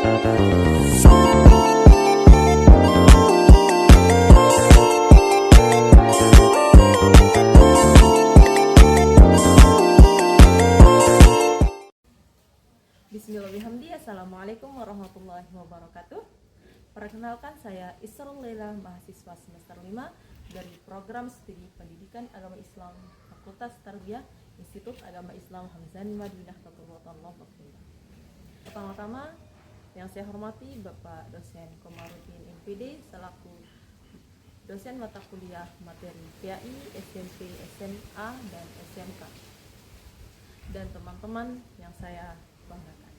Bismillahirrahmanirrahim. Assalamualaikum warahmatullahi wabarakatuh. Perkenalkan, saya Isrul Laila, mahasiswa semester 5 dari program studi Pendidikan Agama Islam Fakultas Tarbiyah Institut Agama Islam Hamzani Madinah Tatulullah. Pertama-tama yang saya hormati Bapak dosen Komarudin MPD selaku dosen mata kuliah materi PAI, SMP, SMA, dan SMK, dan teman-teman yang saya banggakan.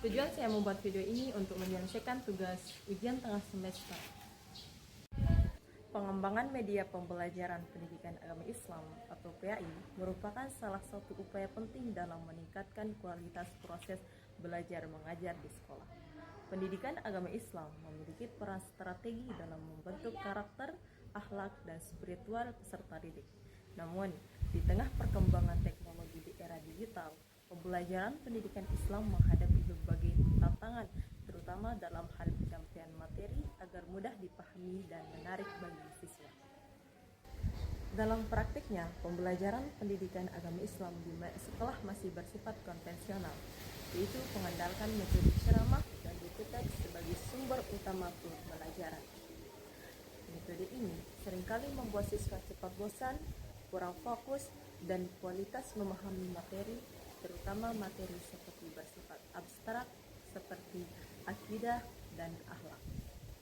Tujuan saya membuat video ini untuk menyelesaikan tugas ujian tengah semester. Pengembangan media pembelajaran pendidikan agama Islam atau PAI merupakan salah satu upaya penting dalam meningkatkan kualitas proses belajar mengajar di sekolah. Pendidikan agama Islam memiliki peran strategi dalam membentuk karakter, akhlak, dan spiritual peserta didik. Namun, di tengah perkembangan teknologi di era digital, pembelajaran pendidikan Islam menghadapi berbagai tantangan, terutama dalam hal penyampaian materi agar mudah dipahami dan menarik bagi siswa. Dalam praktiknya, pembelajaran pendidikan agama Islam di sekolah masih bersifat konvensional, yaitu mengandalkan metode ceramah dan buku teks sebagai sumber utama pembelajaran. Metode ini seringkali membuat siswa cepat bosan, kurang fokus, dan kualitas memahami materi, terutama materi seperti bersifat abstrak seperti akidah dan akhlak.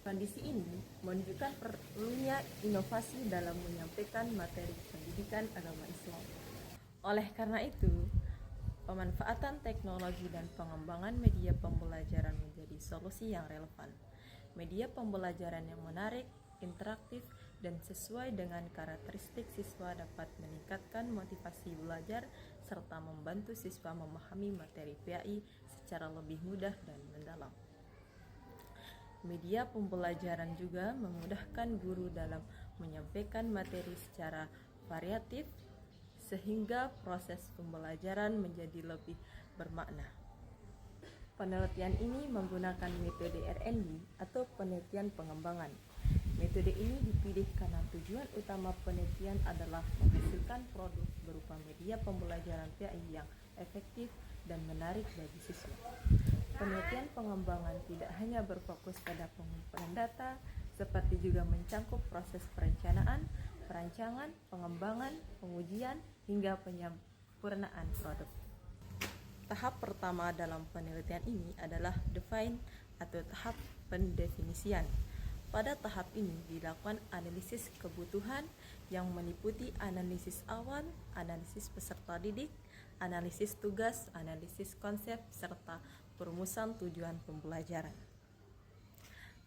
Kondisi ini menunjukkan perlunya inovasi dalam menyampaikan materi pendidikan agama Islam. Oleh karena itu, pemanfaatan teknologi dan pengembangan media pembelajaran menjadi solusi yang relevan. Media pembelajaran yang menarik, interaktif, dan sesuai dengan karakteristik siswa dapat meningkatkan motivasi belajar serta membantu siswa memahami materi PAI secara lebih mudah dan mendalam. Media pembelajaran juga memudahkan guru dalam menyampaikan materi secara variatif sehingga proses pembelajaran menjadi lebih bermakna. Penelitian ini menggunakan metode R&D atau penelitian pengembangan. Metode ini dipilih karena tujuan utama penelitian adalah menghasilkan produk berupa media pembelajaran PAI yang efektif dan menarik bagi siswa. Penelitian pengembangan tidak hanya berfokus pada pengumpulan data, seperti juga mencangkup proses perencanaan, perancangan, pengembangan, pengujian, hingga penyempurnaan produk. Tahap pertama dalam penelitian ini adalah define atau tahap pendefinisian. Pada tahap ini dilakukan analisis kebutuhan yang meliputi analisis awal, analisis peserta didik, analisis tugas, analisis konsep, serta perumusan tujuan pembelajaran.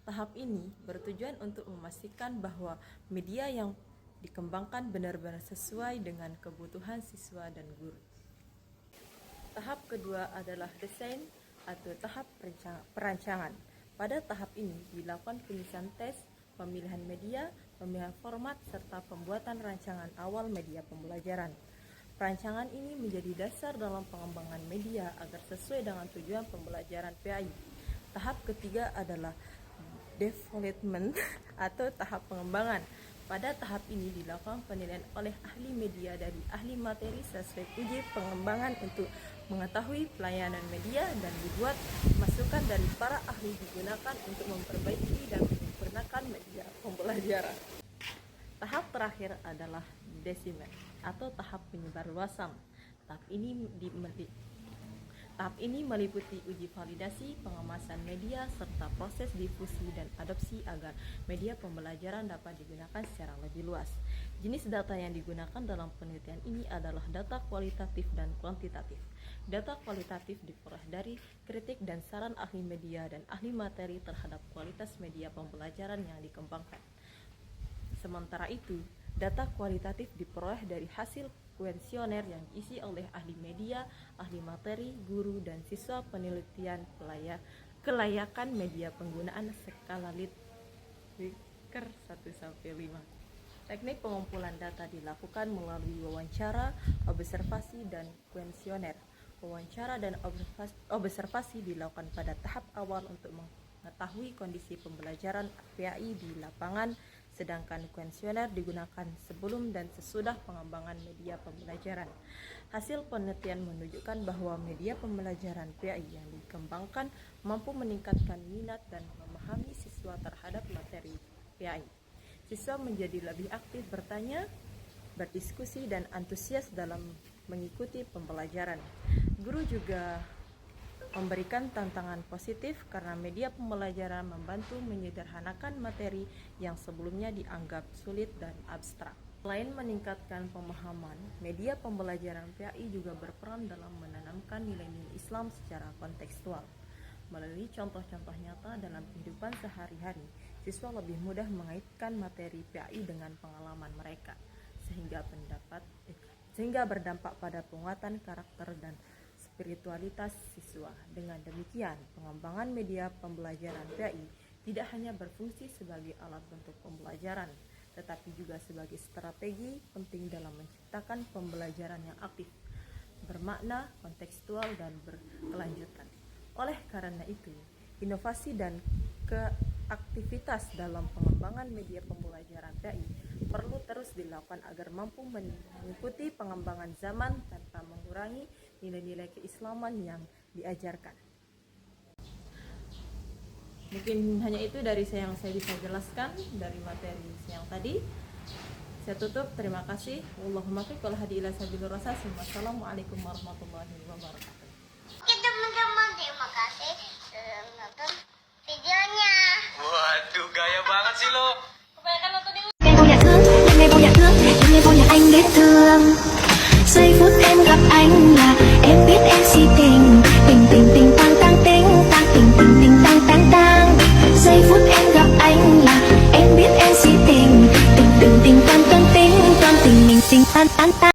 Tahap ini bertujuan untuk memastikan bahwa media yang dikembangkan benar-benar sesuai dengan kebutuhan siswa dan guru. Tahap kedua adalah desain atau tahap perancangan. Pada tahap ini dilakukan penyusunan tes, pemilihan media, pemilihan format, serta pembuatan rancangan awal media pembelajaran. Perancangan ini menjadi dasar dalam pengembangan media agar sesuai dengan tujuan pembelajaran PAI. Tahap ketiga adalah development atau tahap pengembangan. Pada tahap ini dilakukan penilaian oleh ahli media dari ahli materi sesuai uji pengembangan untuk mengetahui pelayanan media dan dibuat masukan dari para ahli digunakan untuk memperbaiki dan menyempurnakan media pembelajaran. Tahap terakhir adalah decision atau tahap penyebarluasan. Tahap ini meliputi uji validasi, pengemasan media, serta proses difusi dan adopsi agar media pembelajaran dapat digunakan secara lebih luas. Jenis data yang digunakan dalam penelitian ini adalah data kualitatif dan kuantitatif. Data kualitatif diperoleh dari kritik dan saran ahli media dan ahli materi terhadap kualitas media pembelajaran yang dikembangkan. Sementara itu, data kualitatif diperoleh dari hasil kuesioner yang diisi oleh ahli media, ahli materi, guru, dan siswa penelitian kelayakan media penggunaan skala Likert 1-5. Teknik pengumpulan data dilakukan melalui wawancara, observasi, dan kuesioner. wawancara dan observasi dilakukan pada tahap awal untuk mengetahui kondisi pembelajaran PAI di lapangan, sedangkan kuesioner digunakan sebelum dan sesudah pengembangan media pembelajaran. Hasil penelitian menunjukkan bahwa media pembelajaran PAI yang dikembangkan mampu meningkatkan minat dan memahami siswa terhadap materi PAI. Siswa menjadi lebih aktif bertanya, berdiskusi, dan antusias dalam mengikuti pembelajaran. Guru juga memberikan tantangan positif karena media pembelajaran membantu menyederhanakan materi yang sebelumnya dianggap sulit dan abstrak. Selain meningkatkan pemahaman, media pembelajaran PAI juga berperan dalam menanamkan nilai-nilai Islam secara kontekstual. Melalui contoh-contoh nyata dalam kehidupan sehari-hari, siswa lebih mudah mengaitkan materi PAI dengan pengalaman mereka, sehingga berdampak pada penguatan karakter dan spiritualitas siswa. Dengan demikian, pengembangan media pembelajaran PAI tidak hanya berfungsi sebagai alat untuk pembelajaran, tetapi juga sebagai strategi penting dalam menciptakan pembelajaran yang aktif, bermakna, kontekstual, dan berkelanjutan. Oleh karena itu, inovasi dan aktivitas dalam pengembangan media pembelajaran PAI perlu terus dilakukan agar mampu mengikuti pengembangan zaman tanpa mengurangi nilai-nilai keislaman yang diajarkan. Mungkin hanya itu dari saya yang saya bisa jelaskan dari materi siang tadi. Saya tutup, terima kasih. Wallahumma fiq wal hadi ila sabilir rasyad. Wassalamualaikum warahmatullahi wabarakatuh.